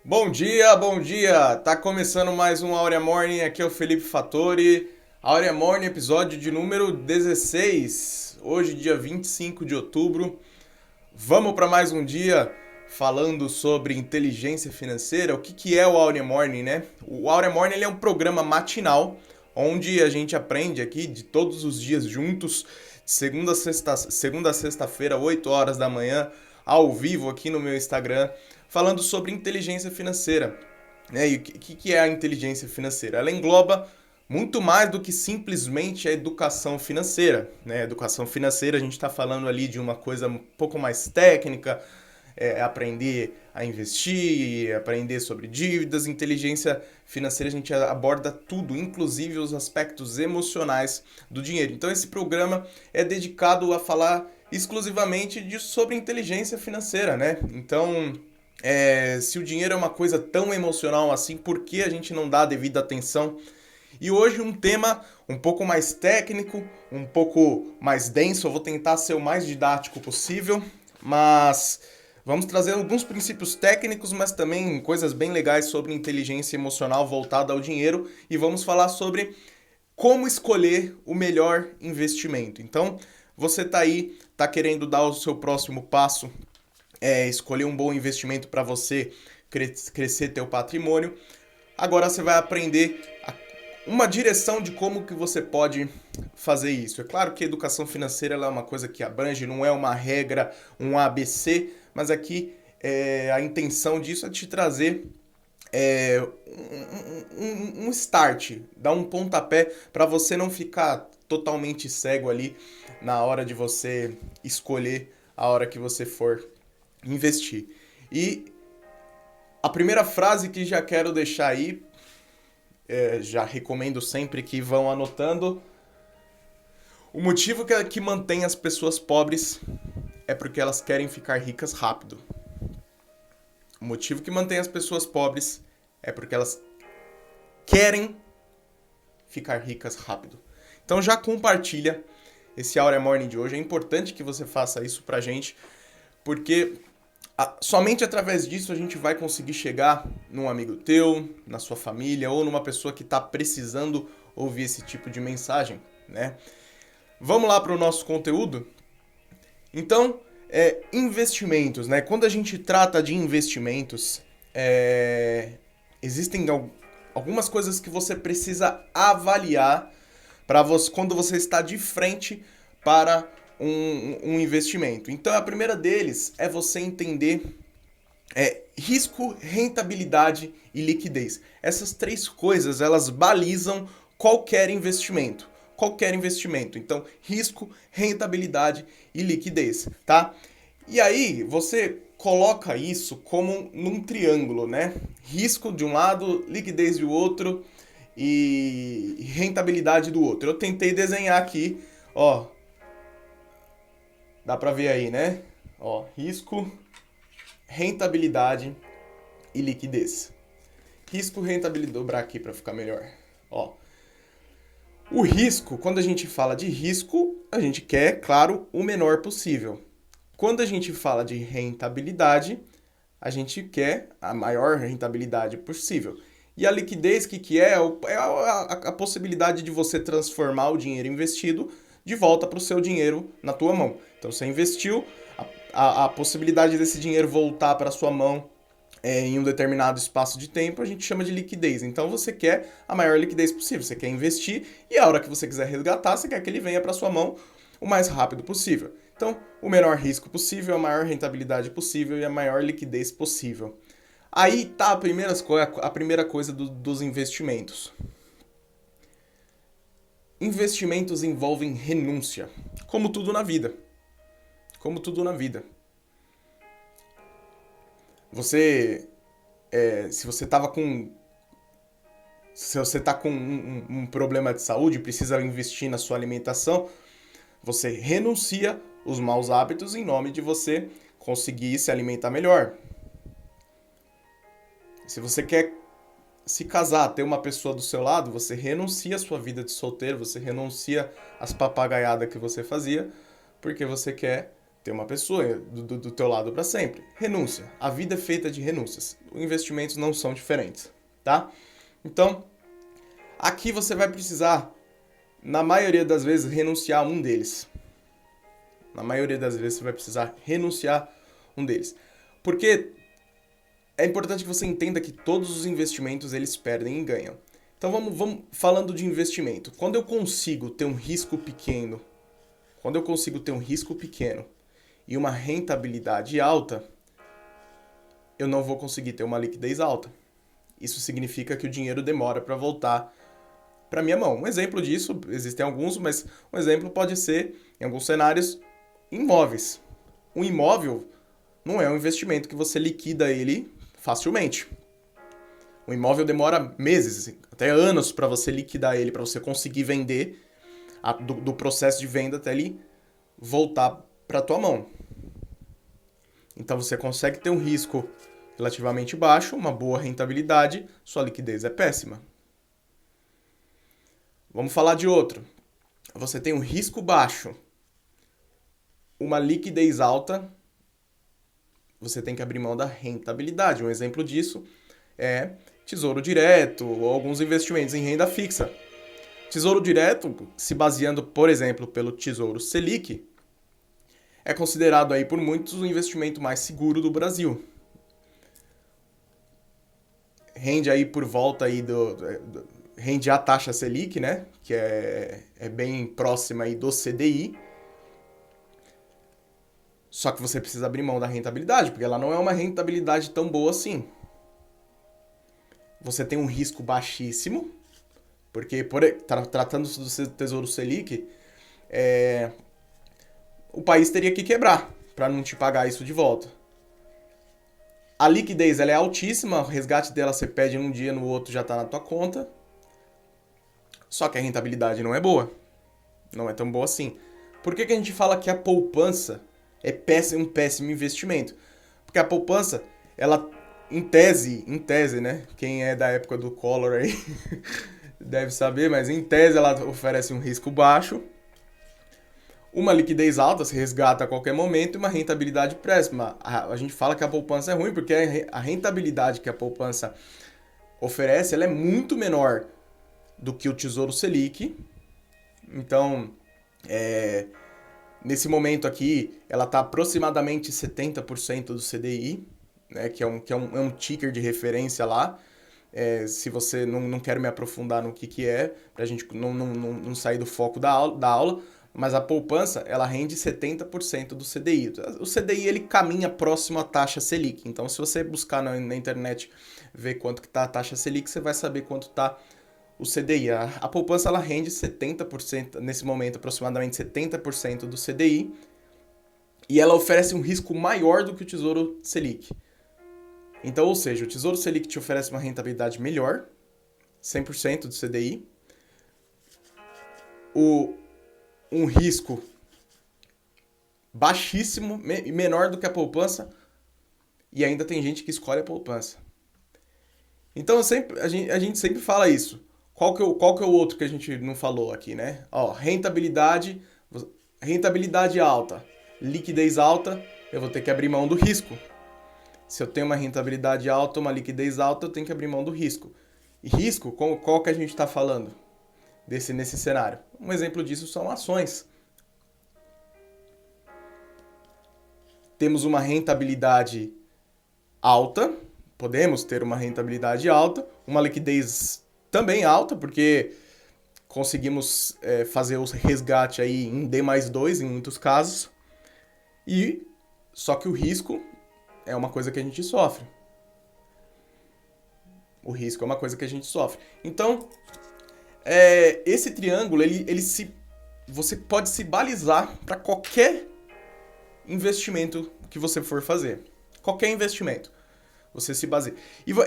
Bom dia, bom dia! Tá começando mais um Aurea Morning, aqui é o Felipe Fattori. Aurea Morning, episódio de número 16. Hoje, dia 25 de outubro. Vamos para mais um dia falando sobre inteligência financeira. O que é o Aurea Morning, né? O Aurea Morning ele é um programa matinal onde a gente aprende aqui de todos os dias juntos, segunda a sexta-feira, 8 horas da manhã, ao vivo aqui no meu Instagram, falando sobre inteligência financeira. Né? E o que é a inteligência financeira? Ela engloba muito mais do que simplesmente a educação financeira. Né? Educação financeira, a gente está falando ali de uma coisa um pouco mais técnica, aprender a investir, aprender sobre dívidas. Inteligência financeira, a gente aborda tudo, inclusive os aspectos emocionais do dinheiro. Então esse programa é dedicado a falar exclusivamente sobre inteligência financeira, né? Então, se o dinheiro é uma coisa tão emocional assim, por que a gente não dá a devida atenção? E hoje um tema um pouco mais técnico, um pouco mais denso, eu vou tentar ser o mais didático possível, mas vamos trazer alguns princípios técnicos, mas também coisas bem legais sobre inteligência emocional voltada ao dinheiro e vamos falar sobre como escolher o melhor investimento. Então, você tá aí, tá querendo dar o seu próximo passo, escolher um bom investimento para você crescer teu patrimônio. Agora você vai aprender uma direção de como que você pode fazer isso. É claro que a educação financeira ela é uma coisa que abrange, não é uma regra, um ABC, mas aqui a intenção disso é te trazer um start, dar um pontapé para você não ficar totalmente cego ali na hora de você escolher a hora que você for investir. E a primeira frase que já quero deixar aí, já recomendo sempre que vão anotando, o motivo que mantém as pessoas pobres é porque elas querem ficar ricas rápido. O motivo que mantém as pessoas pobres é porque elas querem ficar ricas rápido. Então já compartilha esse Aurea Morning de hoje. É importante que você faça isso pra gente, porque somente através disso a gente vai conseguir chegar num amigo teu, na sua família ou numa pessoa que está precisando ouvir esse tipo de mensagem, né? Vamos lá para o nosso conteúdo? Então, investimentos, né? Quando a gente trata de investimentos, existem algumas coisas que você precisa avaliar para você, quando você está de frente para um investimento. Então, a primeira deles é você entender risco, rentabilidade e liquidez. Essas três coisas, elas balizam qualquer investimento. Qualquer investimento. Então, risco, rentabilidade e liquidez, tá? E aí, você coloca isso como num triângulo, né? Risco de um lado, liquidez do outro e rentabilidade do outro. Eu tentei desenhar aqui, ó. Dá pra ver aí, né? Ó, risco, rentabilidade e liquidez. Risco, rentabilidade, dobrar aqui para ficar melhor. Ó, o risco, quando a gente fala de risco, a gente quer, claro, o menor possível. Quando a gente fala de rentabilidade, a gente quer a maior rentabilidade possível. E a liquidez, que é? É a possibilidade de você transformar o dinheiro investido de volta para o seu dinheiro na tua mão. Então você investiu, a possibilidade desse dinheiro voltar para sua mão em um determinado espaço de tempo, a gente chama de liquidez. Então você quer a maior liquidez possível, você quer investir e a hora que você quiser resgatar, você quer que ele venha para sua mão o mais rápido possível. Então, o menor risco possível, a maior rentabilidade possível e a maior liquidez possível. Aí tá a primeira coisa dos investimentos. Investimentos envolvem renúncia, como tudo na vida. Como tudo na vida. Você, se você tava com, se você tá com um problema de saúde, precisa investir na sua alimentação, você renuncia os maus hábitos em nome de você conseguir se alimentar melhor. Se você quer se casar, ter uma pessoa do seu lado, você renuncia à sua vida de solteiro, você renuncia às papagaiadas que você fazia, porque você quer ter uma pessoa do teu lado para sempre. Renúncia. A vida é feita de renúncias. Os investimentos não são diferentes, tá? Então, aqui você vai precisar, na maioria das vezes, renunciar a um deles. Na maioria das vezes você vai precisar renunciar a um deles. Porque é importante que você entenda que todos os investimentos eles perdem e ganham. Então vamos falando de investimento. Quando eu consigo ter um risco pequeno, e uma rentabilidade alta, eu não vou conseguir ter uma liquidez alta. Isso significa que o dinheiro demora para voltar para minha mão. Um exemplo disso, existem alguns, mas um exemplo pode ser, em alguns cenários, imóveis. Um imóvel não é um investimento que você liquida ele facilmente. Um imóvel demora meses, até anos para você liquidar ele, para você conseguir vender, do processo de venda até ele voltar para tua mão. Então você consegue ter um risco relativamente baixo, uma boa rentabilidade, sua liquidez é péssima. Vamos falar de outro. Você tem um risco baixo, uma liquidez alta, você tem que abrir mão da rentabilidade. Um exemplo disso é Tesouro Direto ou alguns investimentos em renda fixa. Tesouro Direto, se baseando, por exemplo, pelo Tesouro Selic, é considerado aí por muitos o investimento mais seguro do Brasil. Rende aí por volta aí rende a taxa Selic, né? Que é bem próxima aí do CDI. Só que você precisa abrir mão da rentabilidade, porque ela não é uma rentabilidade tão boa assim. Você tem um risco baixíssimo, porque tratando-se do Tesouro Selic, o país teria que quebrar para não te pagar isso de volta. A liquidez ela é altíssima, o resgate dela você pede num dia, no outro já está na tua conta. Só que a rentabilidade não é boa. Não é tão boa assim. Por que a gente fala que a poupança é um péssimo investimento? Porque a poupança, ela, em tese, né? Quem é da época do Collor aí deve saber, mas em tese ela oferece um risco baixo, uma liquidez alta, se resgata a qualquer momento, e uma rentabilidade péssima. A gente fala que a poupança é ruim porque a rentabilidade que a poupança oferece ela é muito menor do que o Tesouro Selic. Então, nesse momento aqui, ela está aproximadamente 70% do CDI, né, que é um ticker de referência lá. Se você não quer me aprofundar no que é, para a gente não sair do foco da aula, mas a poupança, ela rende 70% do CDI. O CDI, ele caminha próximo à taxa Selic. Então, se você buscar na internet, ver quanto que está a taxa Selic, você vai saber quanto está o CDI. A poupança, ela rende 70%, nesse momento, aproximadamente 70% do CDI. E ela oferece um risco maior do que o Tesouro Selic. Então, ou seja, o Tesouro Selic te oferece uma rentabilidade melhor, 100% do CDI. Um risco baixíssimo, menor do que a poupança, e ainda tem gente que escolhe a poupança. Então a gente sempre fala isso. Qual que é o outro que a gente não falou aqui, né? Rentabilidade alta, liquidez alta, eu vou ter que abrir mão do risco. Se eu tenho uma rentabilidade alta, uma liquidez alta, eu tenho que abrir mão do risco. E risco, qual que a gente está falando nesse cenário? Um exemplo disso são ações. Temos uma rentabilidade alta, podemos ter uma rentabilidade alta, uma liquidez também alta, porque conseguimos fazer o resgate aí em D+2 em muitos casos, só que o risco é uma coisa que a gente sofre. O risco é uma coisa que a gente sofre. Então, esse triângulo, você pode se balizar para qualquer investimento que você for fazer. Qualquer investimento. Você se baseia.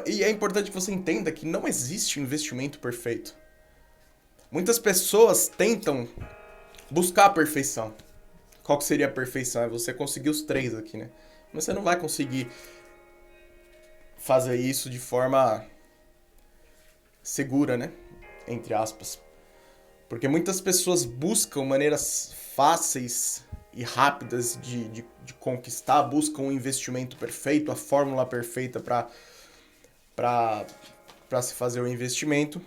E é importante que você entenda que não existe investimento perfeito. Muitas pessoas tentam buscar a perfeição. Qual que seria a perfeição? É você conseguir os 3 aqui, né? Mas você não vai conseguir fazer isso de forma segura, né? Entre aspas. Porque muitas pessoas buscam maneiras fáceis e rápidas de conquistar, buscam um investimento perfeito, a fórmula perfeita para se fazer o investimento.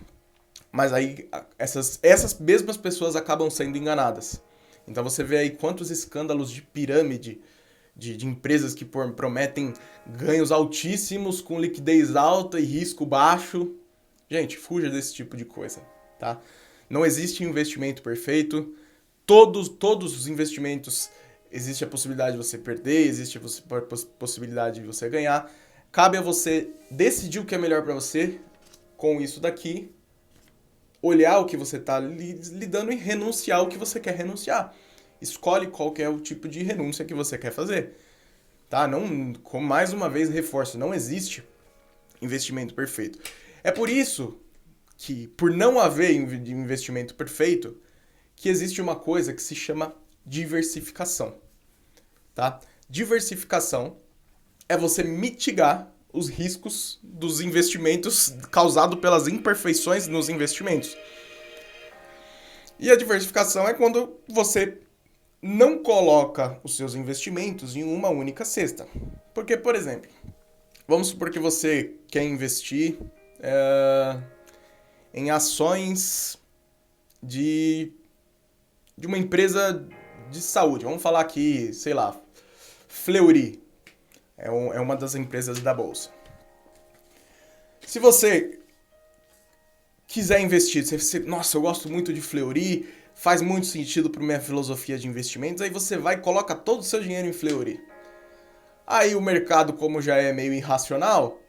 Mas aí essas mesmas pessoas acabam sendo enganadas. Então você vê aí quantos escândalos de pirâmide de empresas que prometem ganhos altíssimos com liquidez alta e risco baixo. Gente, fuja desse tipo de coisa, tá? Não existe investimento perfeito. Todos os investimentos existe a possibilidade de você perder, existe a possibilidade de você ganhar. Cabe a você decidir o que é melhor para você com isso daqui, olhar o que você está lidando e renunciar ao que você quer renunciar. Escolhe qual que é o tipo de renúncia que você quer fazer. Tá? Não, como mais uma vez reforço, não existe investimento perfeito. É por isso que, por não haver investimento perfeito, que existe uma coisa que se chama diversificação. Tá? Diversificação é você mitigar os riscos dos investimentos causados pelas imperfeições nos investimentos. E a diversificação é quando você não coloca os seus investimentos em uma única cesta. Porque, por exemplo, vamos supor que você quer investir em ações de uma empresa de saúde. Vamos falar aqui, sei lá, Fleury. É uma das empresas da bolsa. Se você quiser investir, nossa, eu gosto muito de Fleury, faz muito sentido para minha filosofia de investimentos, aí você vai e coloca todo o seu dinheiro em Fleury. Aí o mercado, como já é meio irracional,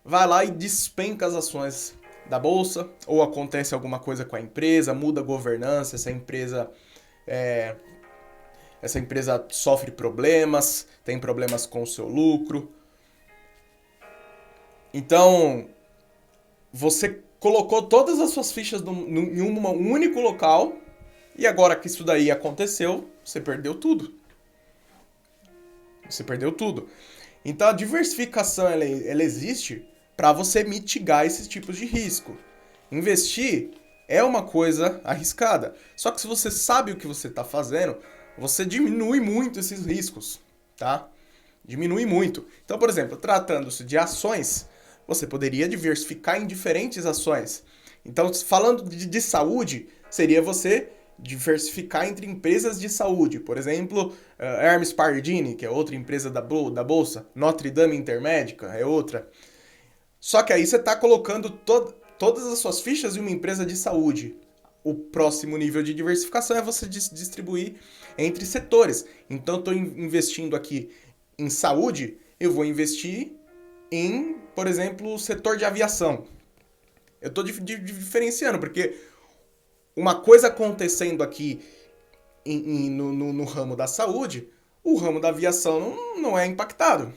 vai lá e despenca as ações da bolsa, ou acontece alguma coisa com a empresa, muda a governança, essa empresa sofre problemas, tem problemas com o seu lucro. Então, você colocou todas as suas fichas em um único local e agora que isso daí aconteceu, você perdeu tudo. Você perdeu tudo. Então, a diversificação ela existe para você mitigar esses tipos de risco. Investir é uma coisa arriscada. Só que se você sabe o que você está fazendo, você diminui muito esses riscos, tá? Diminui muito. Então, por exemplo, tratando-se de ações, você poderia diversificar em diferentes ações. Então, falando de saúde, seria você diversificar entre empresas de saúde. Por exemplo, Hermes Pardini, que é outra empresa da bolsa, Notre Dame Intermédica é outra. Só que aí você está colocando todas as suas fichas em uma empresa de saúde. O próximo nível de diversificação é você distribuir entre setores. Então, estou investindo aqui em saúde, eu vou investir em, por exemplo, o setor de aviação. Eu estou diferenciando, porque uma coisa acontecendo aqui no ramo da saúde, o ramo da aviação não é impactado.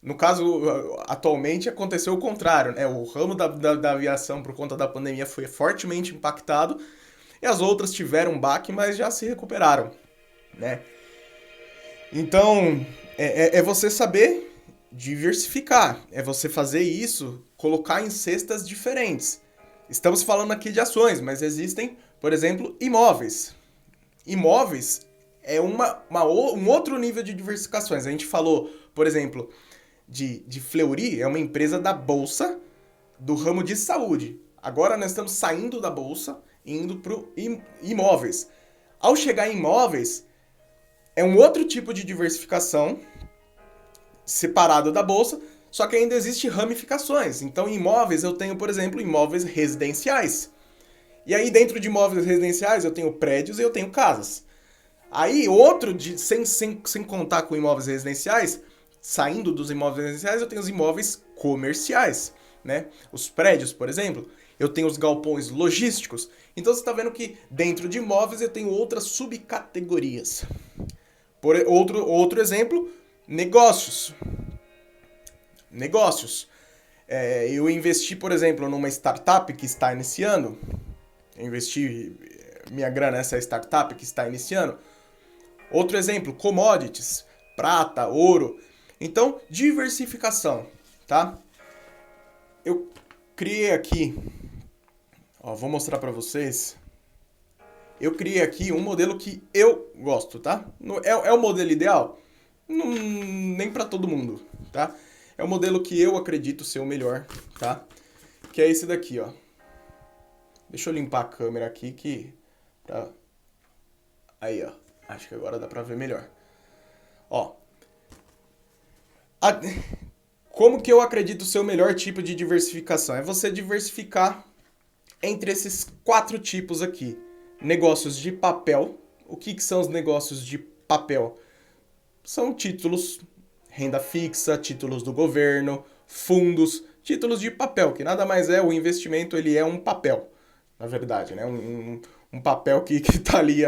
No caso, atualmente aconteceu o contrário, né? O ramo da aviação, por conta da pandemia, foi fortemente impactado e as outras tiveram um baque, mas já se recuperaram, né? Então, é você saber diversificar, é você fazer isso, colocar em cestas diferentes. Estamos falando aqui de ações, mas existem, por exemplo, imóveis. Imóveis é um outro nível de diversificações. A gente falou, por exemplo, de Fleury, é uma empresa da bolsa do ramo de saúde. Agora nós estamos saindo da bolsa e indo para imóveis. Ao chegar em imóveis, é um outro tipo de diversificação separado da bolsa, só que ainda existe ramificações. Então, em imóveis eu tenho, por exemplo, imóveis residenciais. E aí, dentro de imóveis residenciais, eu tenho prédios e eu tenho casas. Aí, sem contar com imóveis residenciais, saindo dos imóveis residenciais, eu tenho os imóveis comerciais, né? Os prédios, por exemplo, eu tenho os galpões logísticos. Então, você está vendo que dentro de imóveis eu tenho outras subcategorias. Outro exemplo, negócios. Eu investi, por exemplo, numa startup que está iniciando. Eu investi minha grana nessa startup que está iniciando. Outro exemplo, commodities, prata, ouro. Então, diversificação, tá? Eu criei aqui, vou mostrar para vocês. eu criei aqui um modelo que eu gosto, tá? É o modelo ideal? Nem para todo mundo, tá? É o modelo que eu acredito ser o melhor, tá? Que é esse daqui, ó. Deixa eu limpar a câmera aqui Aí, ó. Acho que agora dá pra ver melhor. Ó. A... Como que eu acredito ser o melhor tipo de diversificação? É você diversificar entre esses 4 tipos aqui. Negócios de papel. O que são os negócios de papel? São títulos, renda fixa, títulos do governo, fundos, títulos de papel, que nada mais é, o investimento ele é um papel, na verdade, né? Um papel que tá ali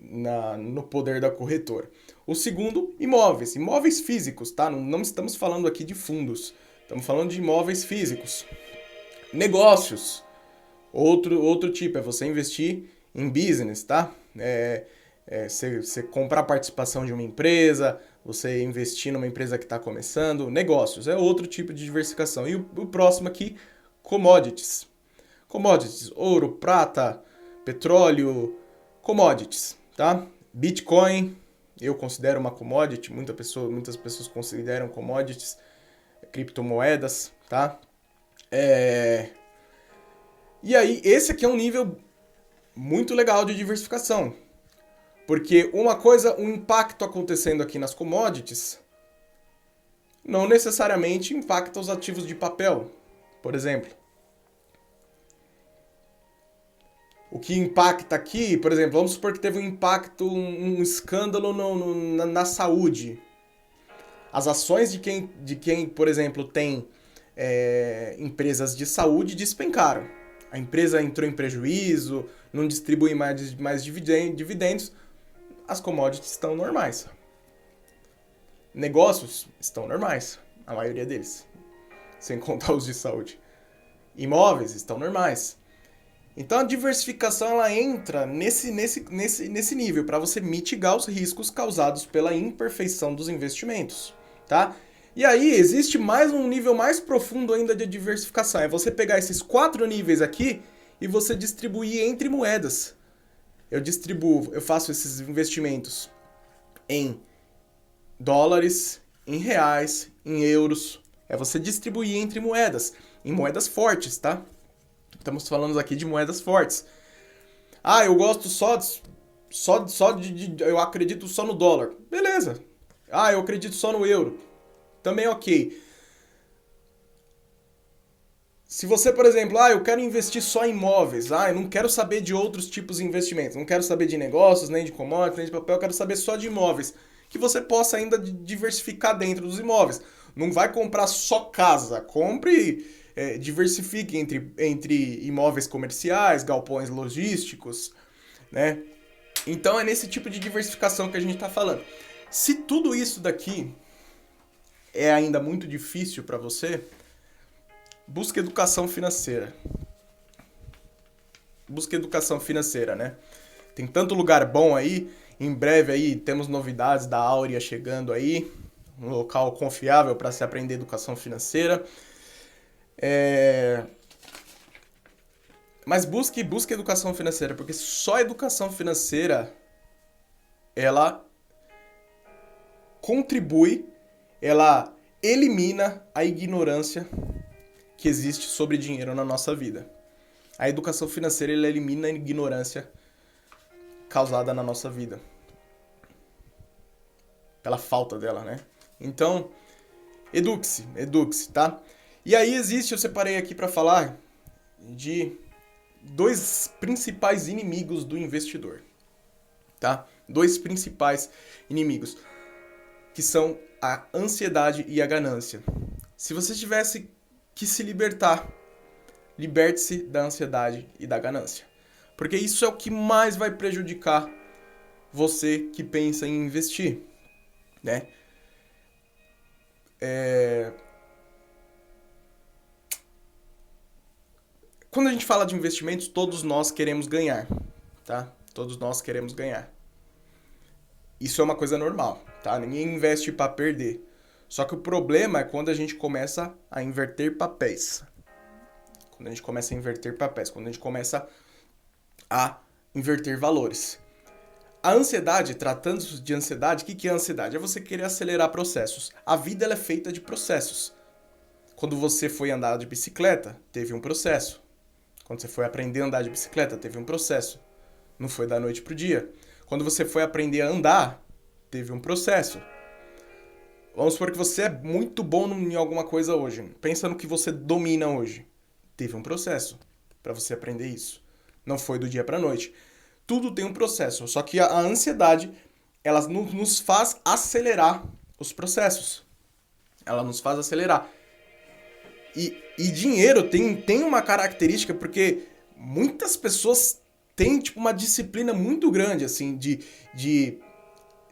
no poder da corretora. O segundo, imóveis físicos, tá? Não estamos falando aqui de fundos, estamos falando de imóveis físicos. Negócios, outro tipo, é você investir em business, tá? Você comprar participação de uma empresa, você investir numa empresa que está começando, negócios, é outro tipo de diversificação. E o próximo aqui, commodities. Commodities, ouro, prata, petróleo, commodities, tá? Bitcoin, eu considero uma commodity, muitas pessoas consideram commodities, criptomoedas, tá? E aí, esse aqui é um nível muito legal de diversificação. Porque uma coisa, um impacto acontecendo aqui nas commodities, não necessariamente impacta os ativos de papel, por exemplo. O que impacta aqui, por exemplo, vamos supor que teve um impacto, um escândalo na saúde. As ações de quem, por exemplo, tem empresas de saúde despencaram. A empresa entrou em prejuízo, não distribui mais dividendos. As commodities estão normais. Negócios estão normais, a maioria deles, sem contar os de saúde. Imóveis estão normais. Então a diversificação ela entra nesse nível para você mitigar os riscos causados pela imperfeição dos investimentos, tá? E aí existe mais um nível mais profundo ainda de diversificação. É você pegar esses 4 níveis aqui e você distribuir entre moedas. Eu faço esses investimentos em dólares, em reais, em euros. É você distribuir entre moedas, em moedas fortes, tá? Estamos falando aqui de moedas fortes. Ah, eu gosto eu acredito só no dólar. Beleza. Ah, eu acredito só no euro. Também ok. Se você, por exemplo, eu quero investir só em imóveis, eu não quero saber de outros tipos de investimentos, não quero saber de negócios, nem de commodities, nem de papel, eu quero saber só de imóveis, que você possa ainda diversificar dentro dos imóveis. Não vai comprar só casa, diversifique entre imóveis comerciais, galpões logísticos, né? Então é nesse tipo de diversificação que a gente está falando. Se tudo isso daqui é ainda muito difícil para você, busca educação financeira. Busca educação financeira, né? Tem tanto lugar bom aí. Em breve aí temos novidades da Áurea chegando aí. Um local confiável para se aprender educação financeira. Mas busque educação financeira, porque só a educação financeira ela contribui, ela elimina a ignorância que existe sobre dinheiro na nossa vida. A educação financeira ela elimina a ignorância causada na nossa vida. Pela falta dela, né? Então, eduque-se, tá? E aí eu separei aqui para falar de 2 principais inimigos do investidor, tá? 2 principais inimigos, que são a ansiedade e a ganância. Se você tivesse que se libertar, liberte-se da ansiedade e da ganância. Porque isso é o que mais vai prejudicar você que pensa em investir, né? Quando a gente fala de investimentos, todos nós queremos ganhar, tá? Todos nós queremos ganhar. Isso é uma coisa normal, tá? Ninguém investe para perder. Só que o problema é quando a gente começa a inverter papéis. Quando a gente começa a a inverter valores. A ansiedade, tratando-se de ansiedade, o que é ansiedade? É você querer acelerar processos. A vida ela é feita de processos. Quando você foi andar de bicicleta, teve um processo. Quando você foi aprender a andar de bicicleta, teve um processo. Não foi da noite pro dia. Quando você foi aprender a andar, teve um processo. Vamos supor que você é muito bom em alguma coisa hoje. Pensa no que você domina hoje. Teve um processo para você aprender isso. Não foi do dia para a noite. Tudo tem um processo. Só que a ansiedade, ela nos faz acelerar os processos. Ela nos faz acelerar. E dinheiro tem uma característica, porque muitas pessoas têm tipo, uma disciplina muito grande, assim, de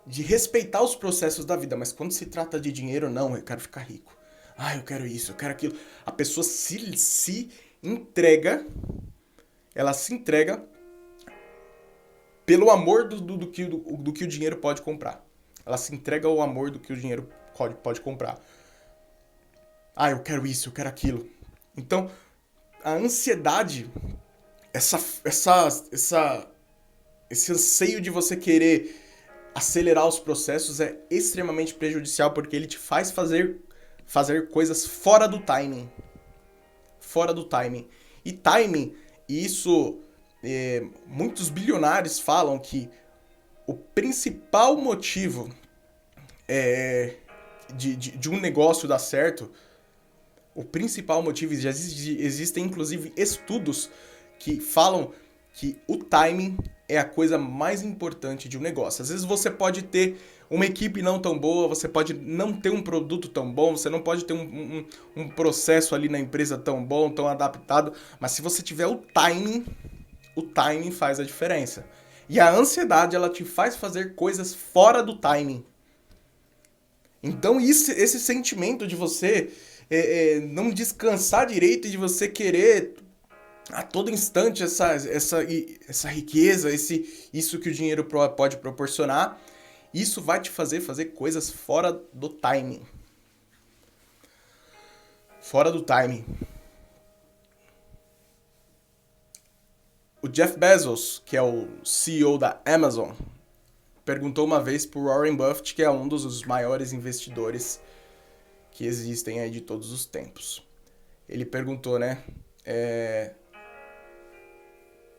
respeitar os processos da vida. Mas quando se trata de dinheiro, não, eu quero ficar rico. Ah, eu quero isso, eu quero aquilo. A pessoa se entrega, ela se entrega pelo amor do que o dinheiro pode comprar. Ela se entrega ao amor do que o dinheiro pode comprar. Ah, eu quero isso, eu quero aquilo. Então, a ansiedade, esse anseio de você querer acelerar os processos é extremamente prejudicial, porque ele te faz fazer coisas fora do timing. Fora do timing. E timing, isso, muitos bilionários falam que o principal motivo de um negócio dar certo, o principal motivo, já existem inclusive estudos que falam que o timing é a coisa mais importante de um negócio. Às vezes você pode ter uma equipe não tão boa, você pode não ter um produto tão bom, você não pode ter um processo ali na empresa tão bom, tão adaptado, mas se você tiver o timing faz a diferença. E a ansiedade, ela te faz fazer coisas fora do timing. Então esse sentimento de você não descansar direito e de você querer a todo instante essa riqueza, isso que o dinheiro pode proporcionar, isso vai te fazer coisas fora do timing. Fora do timing. O Jeff Bezos, que é o CEO da Amazon, perguntou uma vez pro Warren Buffett, que é um dos maiores investidores que existem aí de todos os tempos. Ele perguntou, né?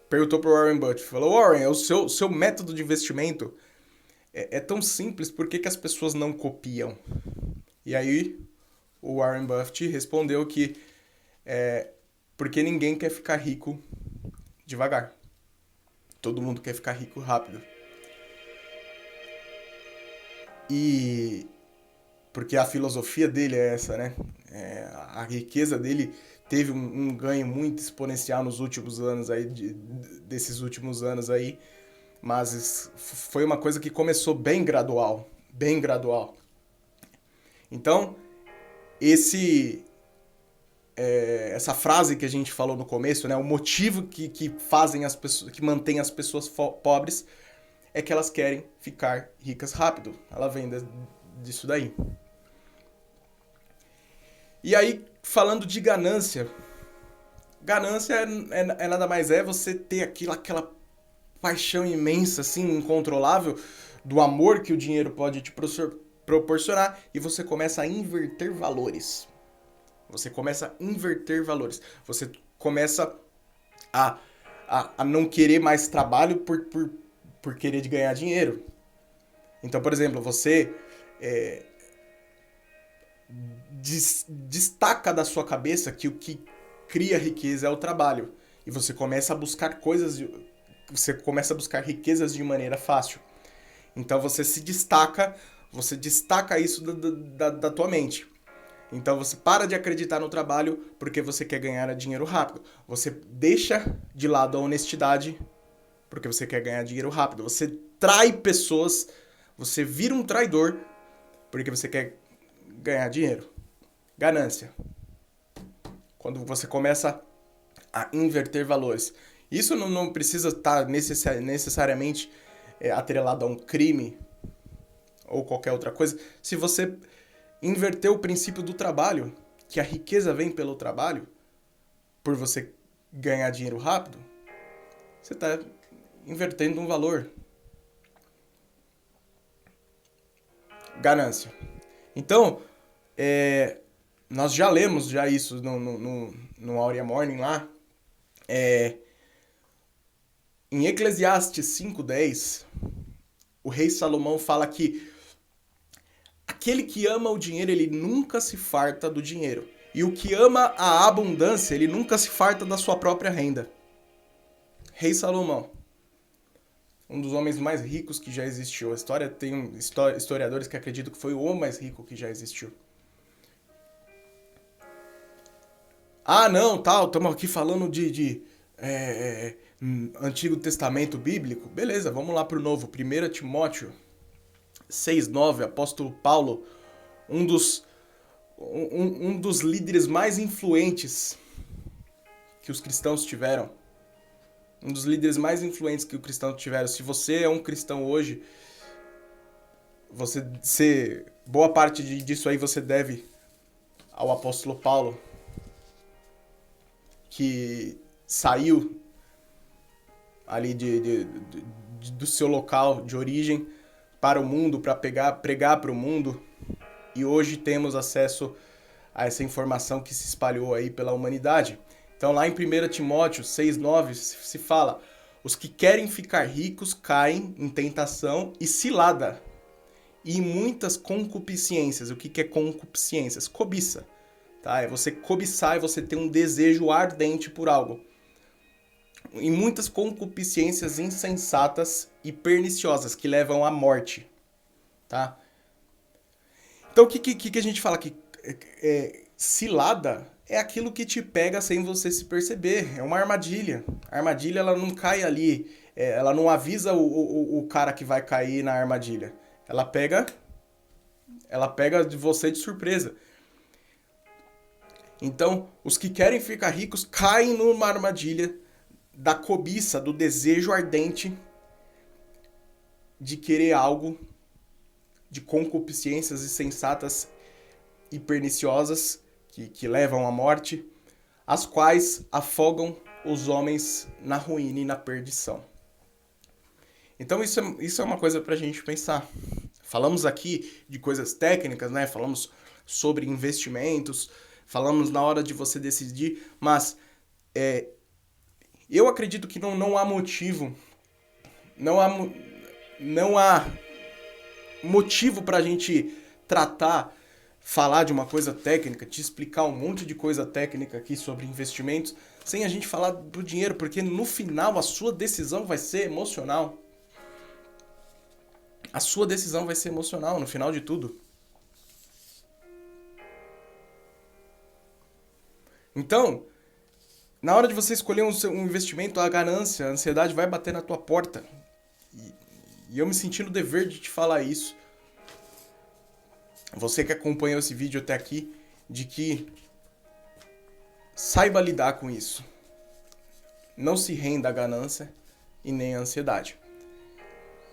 Perguntou pro Warren Buffett, falou: Warren, o seu método de investimento é tão simples, por que as pessoas não copiam? E aí o Warren Buffett respondeu que porque ninguém quer ficar rico devagar. Todo mundo quer ficar rico rápido. E porque a filosofia dele é essa, né? A riqueza dele teve um ganho muito exponencial nos últimos anos aí, desses últimos anos aí, mas foi uma coisa que começou bem gradual, bem gradual. Então, essa frase que a gente falou no começo, né? O motivo que fazem as pessoas, que mantém as pessoas pobres é que elas querem ficar ricas rápido. Ela vem disso daí. E aí, falando de ganância, ganância é nada mais você ter aquela paixão imensa, assim, incontrolável, do amor que o dinheiro pode te proporcionar, e você começa a inverter valores. Você começa a inverter valores. Você começa a não querer mais trabalho por querer de ganhar dinheiro. Então, por exemplo, você destaca da sua cabeça que o que cria riqueza é o trabalho. E você começa a buscar você começa a buscar riquezas de maneira fácil. Então você destaca isso da tua mente. Então você para de acreditar no trabalho porque você quer ganhar dinheiro rápido. Você deixa de lado a honestidade porque você quer ganhar dinheiro rápido. Você trai pessoas, você vira um traidor porque você quer ganhar dinheiro. Ganância. Quando você começa a inverter valores. Isso não precisa estar necessariamente atrelado a um crime ou qualquer outra coisa. Se você inverter o princípio do trabalho, que a riqueza vem pelo trabalho, por você ganhar dinheiro rápido, você está invertendo um valor. Ganância. Então, nós já lemos isso no Aurea Morning lá. Em Eclesiastes 5:10, o rei Salomão fala que aquele que ama o dinheiro, ele nunca se farta do dinheiro. E o que ama a abundância, ele nunca se farta da sua própria renda. Rei Salomão, um dos homens mais ricos que já existiu. A história tem historiadores que acreditam que foi o homem mais rico que já existiu. Ah, não, estamos aqui falando de Antigo Testamento bíblico. Beleza, vamos lá para o Novo. 1 Timóteo 6:9, apóstolo Paulo, um dos líderes mais influentes que os cristãos tiveram. Um dos líderes mais influentes que os cristãos tiveram. Se você é um cristão hoje, boa parte disso aí você deve ao apóstolo Paulo, que saiu ali do seu local de origem para o mundo, para pregar para o mundo, e hoje temos acesso a essa informação que se espalhou aí pela humanidade. Então lá em 1 Timóteo 6:9 se fala: os que querem ficar ricos caem em tentação e cilada, e em muitas concupiscências. O que é concupiscências? Cobiça. Tá? É você cobiçar, é você ter um desejo ardente por algo. Em muitas concupiscências insensatas e perniciosas que levam à morte. Tá? Então o que a gente fala aqui? Cilada é aquilo que te pega sem você se perceber. É uma armadilha. A armadilha, ela não cai ali. Ela não avisa o cara que vai cair na armadilha. Ela pega de você de surpresa. Então, os que querem ficar ricos caem numa armadilha da cobiça, do desejo ardente de querer algo, de concupiscências insensatas e perniciosas que levam à morte, as quais afogam os homens na ruína e na perdição. Então isso é uma coisa pra gente pensar. Falamos aqui de coisas técnicas, né? Falamos sobre investimentos, falamos na hora de você decidir, mas eu acredito que não há motivo, não há motivo pra gente falar de uma coisa técnica, te explicar um monte de coisa técnica aqui sobre investimentos, sem a gente falar do dinheiro, porque no final a sua decisão vai ser emocional. A sua decisão vai ser emocional no final de tudo. Então, na hora de você escolher um investimento, a ganância, a ansiedade vai bater na tua porta. E eu me senti no dever de te falar isso. Você que acompanhou esse vídeo até aqui, de que saiba lidar com isso. Não se renda à ganância e nem à ansiedade.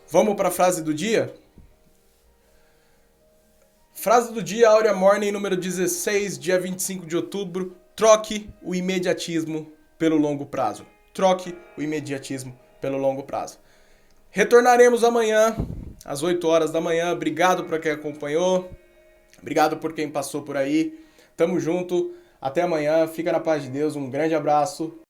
Vamos para a frase do dia? Frase do dia, Aurea Morning, número 16, dia 25 de outubro. Troque o imediatismo pelo longo prazo. Troque o imediatismo pelo longo prazo. Retornaremos amanhã, às 8 horas da manhã. Obrigado por quem acompanhou. Obrigado por quem passou por aí. Tamo junto. Até amanhã. Fica na paz de Deus. Um grande abraço.